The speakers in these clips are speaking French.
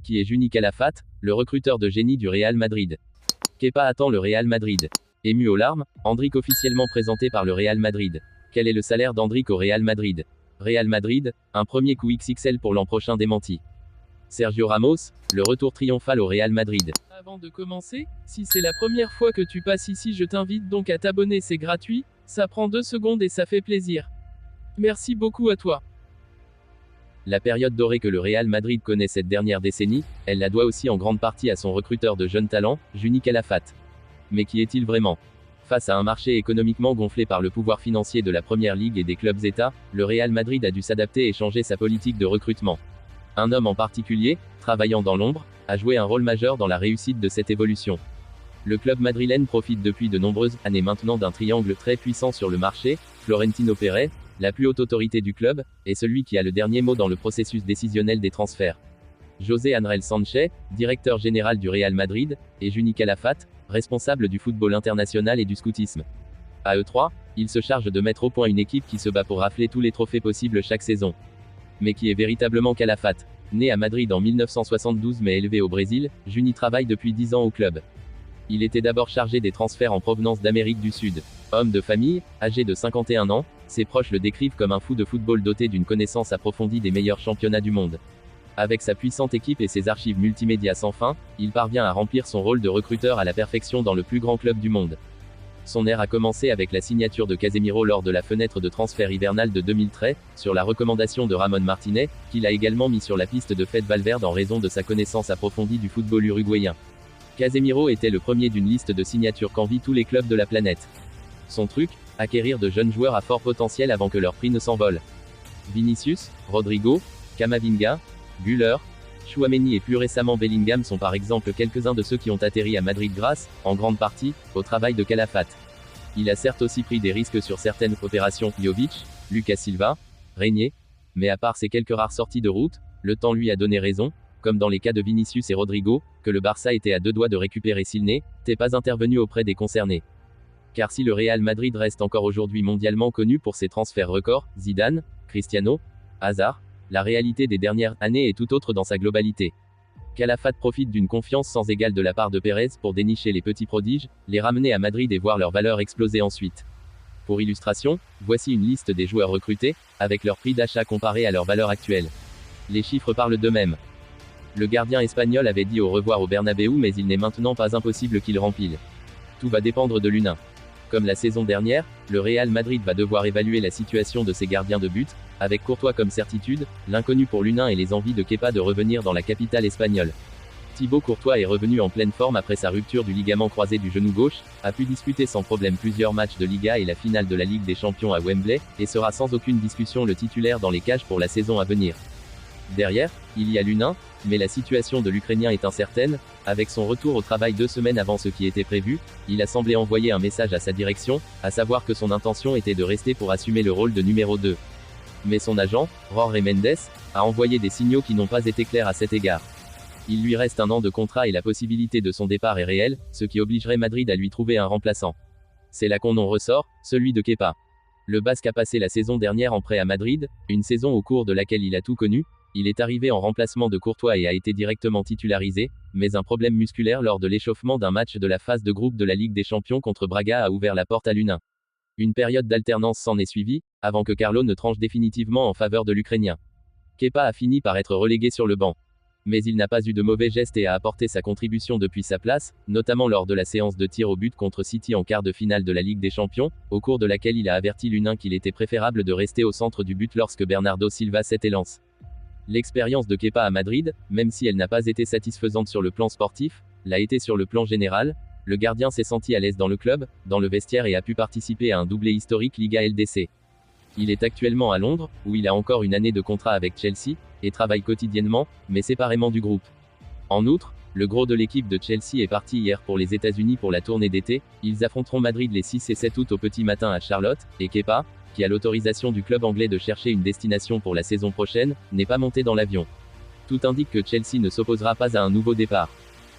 qui est Juni Calafat, le recruteur de génie du Real Madrid. Kepa attend le Real Madrid. Ému aux larmes, Endrick officiellement présenté par le Real Madrid. Quel est le salaire d'Endrick au Real Madrid? Real Madrid, un premier coup XXL pour l'an prochain démenti. Sergio Ramos, le retour triomphal au Real Madrid. Avant de commencer, si c'est la première fois que tu passes ici, je t'invite donc à t'abonner, c'est gratuit, ça prend 2 secondes et ça fait plaisir. Merci beaucoup à toi. La période dorée que le Real Madrid connaît cette dernière décennie, elle la doit aussi en grande partie à son recruteur de jeunes talents, Juni Calafat. Mais qui est-il vraiment? Face à un marché économiquement gonflé par le pouvoir financier de la Première Ligue et des clubs États, le Real Madrid a dû s'adapter et changer sa politique de recrutement. Un homme en particulier, travaillant dans l'ombre, a joué un rôle majeur dans la réussite de cette évolution. Le club madrilène profite depuis de nombreuses années maintenant d'un triangle très puissant sur le marché, Florentino Pérez, la plus haute autorité du club, est celui qui a le dernier mot dans le processus décisionnel des transferts. José Ángel Sánchez, directeur général du Real Madrid, et Juni Calafat, responsable du football international et du scoutisme. À eux trois, ils se chargent de mettre au point une équipe qui se bat pour rafler tous les trophées possibles chaque saison. Mais qui est véritablement Calafat? Né à Madrid en 1972 mais élevé au Brésil, Juni travaille depuis 10 ans au club. Il était d'abord chargé des transferts en provenance d'Amérique du Sud. Homme de famille, âgé de 51 ans, ses proches le décrivent comme un fou de football doté d'une connaissance approfondie des meilleurs championnats du monde. Avec sa puissante équipe et ses archives multimédia sans fin, il parvient à remplir son rôle de recruteur à la perfection dans le plus grand club du monde. Son ère a commencé avec la signature de Casemiro lors de la fenêtre de transfert hivernale de 2013, sur la recommandation de Ramon Martinez, qu'il a également mis sur la piste de Fede Valverde en raison de sa connaissance approfondie du football uruguayen. Casemiro était le premier d'une liste de signatures qu'envient tous les clubs de la planète. Son truc, acquérir de jeunes joueurs à fort potentiel avant que leur prix ne s'envole. Vinicius, Rodrigo, Camavinga, Güler, Chouameni et plus récemment Bellingham sont par exemple quelques-uns de ceux qui ont atterri à Madrid grâce, en grande partie, au travail de Calafat. Il a certes aussi pris des risques sur certaines opérations, Jovic, Lucas Silva, Régnier, mais à part ces quelques rares sorties de route, le temps lui a donné raison, comme dans les cas de Vinicius et Rodrigo, que le Barça était à 2 doigts de récupérer s'il n'était pas intervenu auprès des concernés. Car si le Real Madrid reste encore aujourd'hui mondialement connu pour ses transferts records, Zidane, Cristiano, Hazard, la réalité des dernières années est tout autre dans sa globalité. Calafat profite d'une confiance sans égale de la part de Pérez pour dénicher les petits prodiges, les ramener à Madrid et voir leur valeur exploser ensuite. Pour illustration, voici une liste des joueurs recrutés, avec leur prix d'achat comparé à leur valeur actuelle. Les chiffres parlent d'eux-mêmes. Le gardien espagnol avait dit au revoir au Bernabéu mais il n'est maintenant pas impossible qu'il rempile. Tout va dépendre de l'une. Comme la saison dernière, le Real Madrid va devoir évaluer la situation de ses gardiens de but, avec Courtois comme certitude, l'inconnu pour l'U1 et les envies de Kepa de revenir dans la capitale espagnole. Thibaut Courtois est revenu en pleine forme après sa rupture du ligament croisé du genou gauche, a pu disputer sans problème plusieurs matchs de Liga et la finale de la Ligue des Champions à Wembley, et sera sans aucune discussion le titulaire dans les cages pour la saison à venir. Derrière, il y a l'U1, mais la situation de l'Ukrainien est incertaine. Avec son retour au travail 2 semaines avant ce qui était prévu, il a semblé envoyer un message à sa direction, à savoir que son intention était de rester pour assumer le rôle de numéro 2. Mais son agent, Jorge Mendes, a envoyé des signaux qui n'ont pas été clairs à cet égard. Il lui reste 1 an de contrat et la possibilité de son départ est réelle, ce qui obligerait Madrid à lui trouver un remplaçant. C'est là qu'on en ressort, celui de Kepa. Le Basque a passé la saison dernière en prêt à Madrid, une saison au cours de laquelle il a tout connu. Il est arrivé en remplacement de Courtois et a été directement titularisé, mais un problème musculaire lors de l'échauffement d'un match de la phase de groupe de la Ligue des Champions contre Braga a ouvert la porte à l'U1. Une période d'alternance s'en est suivie, avant que Carlo ne tranche définitivement en faveur de l'Ukrainien. Kepa a fini par être relégué sur le banc. Mais il n'a pas eu de mauvais gestes et a apporté sa contribution depuis sa place, notamment lors de la séance de tir au but contre City en quart de finale de la Ligue des Champions, au cours de laquelle il a averti l'U1 qu'il était préférable de rester au centre du but lorsque Bernardo Silva s'est élance. L'expérience de Kepa à Madrid, même si elle n'a pas été satisfaisante sur le plan sportif, l'a été sur le plan général. Le gardien s'est senti à l'aise dans le club, dans le vestiaire et a pu participer à un doublé historique Liga LDC. Il est actuellement à Londres, où il a encore une année de contrat avec Chelsea, et travaille quotidiennement, mais séparément du groupe. En outre, le gros de l'équipe de Chelsea est parti hier pour les États-Unis pour la tournée d'été. Ils affronteront Madrid les 6 et 7 août au petit matin à Charlotte, et Kepa, qui a l'autorisation du club anglais de chercher une destination pour la saison prochaine, n'est pas monté dans l'avion. Tout indique que Chelsea ne s'opposera pas à un nouveau départ.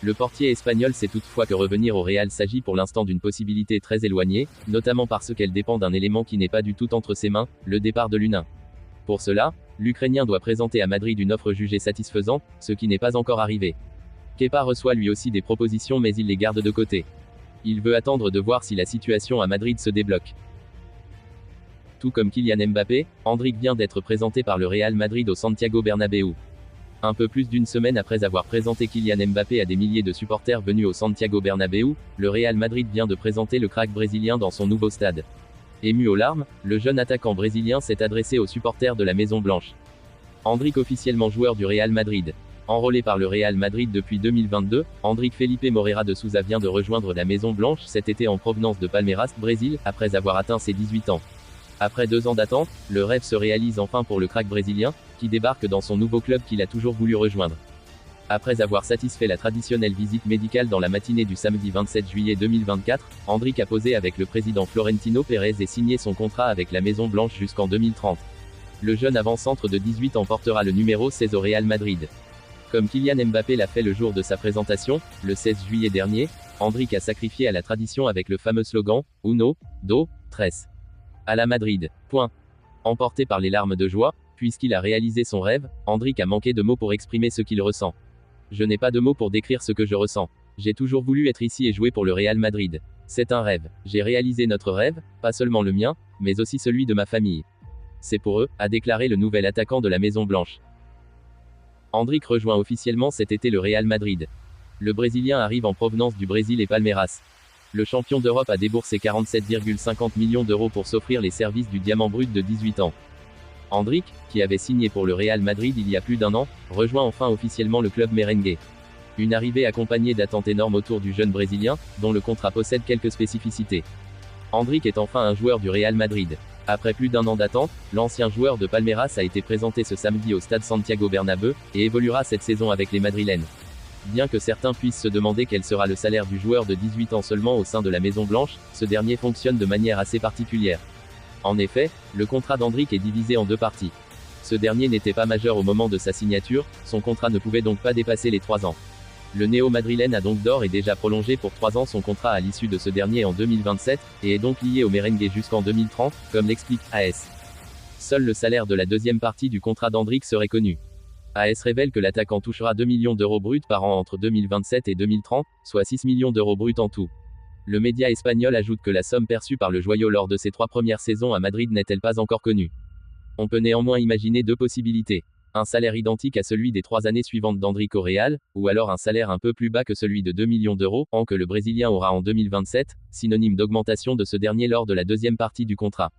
Le portier espagnol sait toutefois que revenir au Real s'agit pour l'instant d'une possibilité très éloignée, notamment parce qu'elle dépend d'un élément qui n'est pas du tout entre ses mains, le départ de l'U1. Pour cela, L'Ukrainien doit présenter à Madrid une offre jugée satisfaisante, ce qui n'est pas encore arrivé. Kepa reçoit lui aussi des propositions mais il les garde de côté. Il veut attendre de voir si la situation à Madrid se débloque. Tout comme Kylian Mbappé, Endrick vient d'être présenté par le Real Madrid au Santiago Bernabéu. Un peu plus d'une semaine après avoir présenté Kylian Mbappé à des milliers de supporters venus au Santiago Bernabéu, le Real Madrid vient de présenter le crack brésilien dans son nouveau stade. Ému aux larmes, le jeune attaquant brésilien s'est adressé aux supporters de la Maison Blanche. Endrick officiellement joueur du Real Madrid. Enrôlé par le Real Madrid depuis 2022, Endrick Felipe Moreira de Sousa vient de rejoindre la Maison Blanche cet été en provenance de Palmeiras, Brésil, après avoir atteint ses 18 ans. Après 2 ans d'attente, le rêve se réalise enfin pour le crack brésilien, qui débarque dans son nouveau club qu'il a toujours voulu rejoindre. Après avoir satisfait la traditionnelle visite médicale dans la matinée du samedi 27 juillet 2024, Endrick a posé avec le président Florentino Pérez et signé son contrat avec la Maison Blanche jusqu'en 2030. Le jeune avant-centre de 18 ans portera le numéro 16 au Real Madrid. Comme Kylian Mbappé l'a fait le jour de sa présentation, le 16 juillet dernier, Endrick a sacrifié à la tradition avec le fameux slogan « Uno, dos, tres ». À la Madrid. Point. Emporté par les larmes de joie, puisqu'il a réalisé son rêve, Endrick a manqué de mots pour exprimer ce qu'il ressent. Je n'ai pas de mots pour décrire ce que je ressens. J'ai toujours voulu être ici et jouer pour le Real Madrid. C'est un rêve. J'ai réalisé notre rêve, pas seulement le mien, mais aussi celui de ma famille. C'est pour eux, a déclaré le nouvel attaquant de la Maison Blanche. Endrick rejoint officiellement cet été le Real Madrid. Le Brésilien arrive en provenance du Brésil et Palmeiras. Le champion d'Europe a déboursé 47,50 millions d'euros pour s'offrir les services du diamant brut de 18 ans. Endrick, qui avait signé pour le Real Madrid il y a plus d'1 an, rejoint enfin officiellement le club merengue. Une arrivée accompagnée d'attentes énormes autour du jeune Brésilien, dont le contrat possède quelques spécificités. Endrick est enfin un joueur du Real Madrid. Après plus d'1 an d'attente, l'ancien joueur de Palmeiras a été présenté ce samedi au stade Santiago Bernabéu, et évoluera cette saison avec les Madrilènes. Bien que certains puissent se demander quel sera le salaire du joueur de 18 ans seulement au sein de la Maison Blanche, ce dernier fonctionne de manière assez particulière. En effet, le contrat d'Endrick est divisé en 2 parties. Ce dernier n'était pas majeur au moment de sa signature, son contrat ne pouvait donc pas dépasser les 3 ans. Le néo-madrilène a donc d'ores et déjà prolongé pour 3 ans son contrat à l'issue de ce dernier en 2027, et est donc lié au merengue jusqu'en 2030, comme l'explique AS. Seul le salaire de la deuxième partie du contrat d'Endrick serait connu. AS révèle que l'attaquant touchera 2 millions d'euros bruts par an entre 2027 et 2030, soit 6 millions d'euros bruts en tout. Le média espagnol ajoute que la somme perçue par le joyau lors de ses 3 premières saisons à Madrid n'est-elle pas encore connue. On peut néanmoins imaginer 2 possibilités. Un salaire identique à celui des 3 années suivantes d'Endrick au Real, ou alors un salaire un peu plus bas que celui de 2 millions d'euros, en que le Brésilien aura en 2027, synonyme d'augmentation de ce dernier lors de la deuxième partie du contrat.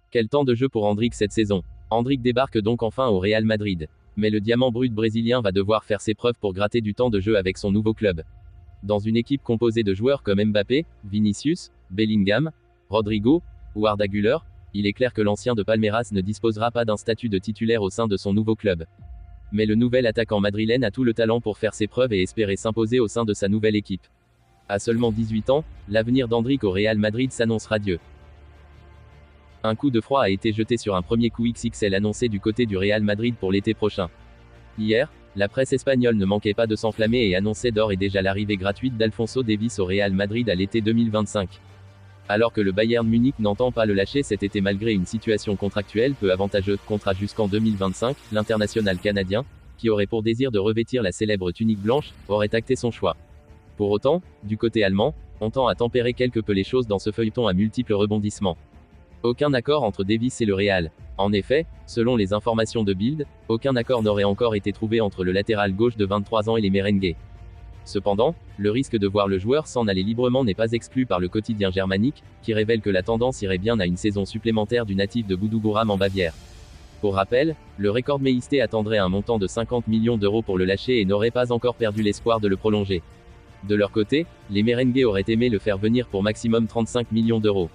Quel temps de jeu pour Endrick cette saison? Endrick débarque donc enfin au Real Madrid. Mais le diamant brut brésilien va devoir faire ses preuves pour gratter du temps de jeu avec son nouveau club. Dans une équipe composée de joueurs comme Mbappé, Vinicius, Bellingham, Rodrigo, ou Arda Güler, il est clair que l'ancien de Palmeiras ne disposera pas d'un statut de titulaire au sein de son nouveau club. Mais le nouvel attaquant madrilène a tout le talent pour faire ses preuves et espérer s'imposer au sein de sa nouvelle équipe. À seulement 18 ans, l'avenir d'Endrick au Real Madrid s'annonce radieux. Un coup de froid a été jeté sur un premier coup XXL annoncé du côté du Real Madrid pour l'été prochain. Hier, la presse espagnole ne manquait pas de s'enflammer et annonçait d'ores et déjà l'arrivée gratuite d'Alphonso Davies au Real Madrid à l'été 2025. Alors que le Bayern Munich n'entend pas le lâcher cet été malgré une situation contractuelle peu avantageuse, contrat jusqu'en 2025, l'international canadien, qui aurait pour désir de revêtir la célèbre tunique blanche, aurait acté son choix. Pour autant, du côté allemand, on tend à tempérer quelque peu les choses dans ce feuilleton à multiples rebondissements. Aucun accord entre Davies et le Real. En effet, selon les informations de Bild, aucun accord n'aurait encore été trouvé entre le latéral gauche de 23 ans et les merengues. Cependant, le risque de voir le joueur s'en aller librement n'est pas exclu par le quotidien germanique, qui révèle que la tendance irait bien à une saison supplémentaire du natif de Boudougourame en Bavière. Pour rappel, le record méisté attendrait un montant de 50 millions d'euros pour le lâcher et n'aurait pas encore perdu l'espoir de le prolonger. De leur côté, les merengues auraient aimé le faire venir pour maximum 35 millions d'euros.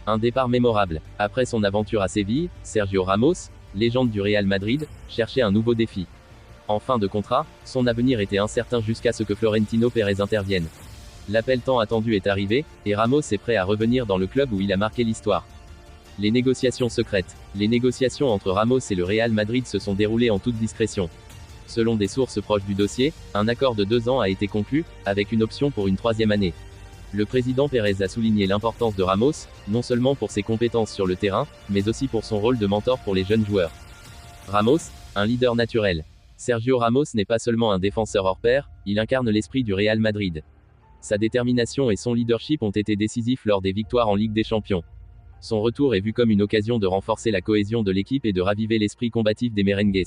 Un départ mémorable. Après son aventure à Séville, Sergio Ramos, légende du Real Madrid, cherchait un nouveau défi. En fin de contrat, son avenir était incertain jusqu'à ce que Florentino Pérez intervienne. L'appel tant attendu est arrivé, et Ramos est prêt à revenir dans le club où il a marqué l'histoire. Les négociations secrètes. Les négociations entre Ramos et le Real Madrid se sont déroulées en toute discrétion. Selon des sources proches du dossier, un accord de 2 ans a été conclu, avec une option pour une 3e année. Le président Pérez a souligné l'importance de Ramos, non seulement pour ses compétences sur le terrain, mais aussi pour son rôle de mentor pour les jeunes joueurs. Ramos, un leader naturel. Sergio Ramos n'est pas seulement un défenseur hors pair, il incarne l'esprit du Real Madrid. Sa détermination et son leadership ont été décisifs lors des victoires en Ligue des Champions. Son retour est vu comme une occasion de renforcer la cohésion de l'équipe et de raviver l'esprit combatif des merengues.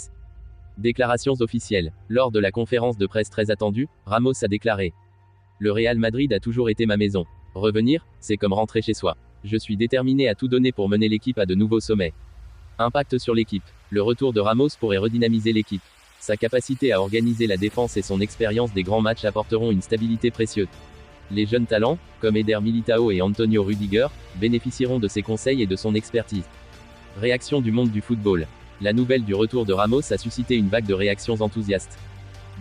Déclarations officielles. Lors de la conférence de presse très attendue, Ramos a déclaré: Le Real Madrid a toujours été ma maison. Revenir, c'est comme rentrer chez soi. Je suis déterminé à tout donner pour mener l'équipe à de nouveaux sommets. Impact sur l'équipe. Le retour de Ramos pourrait redynamiser l'équipe. Sa capacité à organiser la défense et son expérience des grands matchs apporteront une stabilité précieuse. Les jeunes talents, comme Eder Militao et Antonio Rudiger, bénéficieront de ses conseils et de son expertise. Réaction du monde du football. La nouvelle du retour de Ramos a suscité une vague de réactions enthousiastes.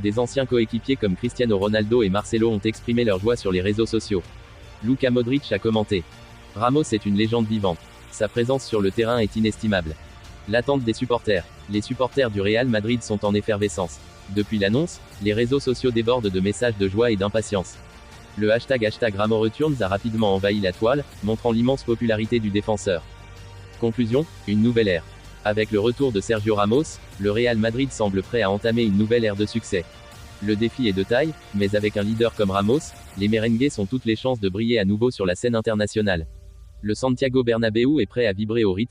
Des anciens coéquipiers comme Cristiano Ronaldo et Marcelo ont exprimé leur joie sur les réseaux sociaux. Luka Modric a commenté: Ramos est une légende vivante. Sa présence sur le terrain est inestimable. L'attente des supporters. Les supporters du Real Madrid sont en effervescence. Depuis l'annonce, les réseaux sociaux débordent de messages de joie et d'impatience. Le hashtag #RamosReturns a rapidement envahi la toile, montrant l'immense popularité du défenseur. Conclusion, une nouvelle ère. Avec le retour de Sergio Ramos, le Real Madrid semble prêt à entamer une nouvelle ère de succès. Le défi est de taille, mais avec un leader comme Ramos, les merengues ont toutes les chances de briller à nouveau sur la scène internationale. Le Santiago Bernabéu est prêt à vibrer au rythme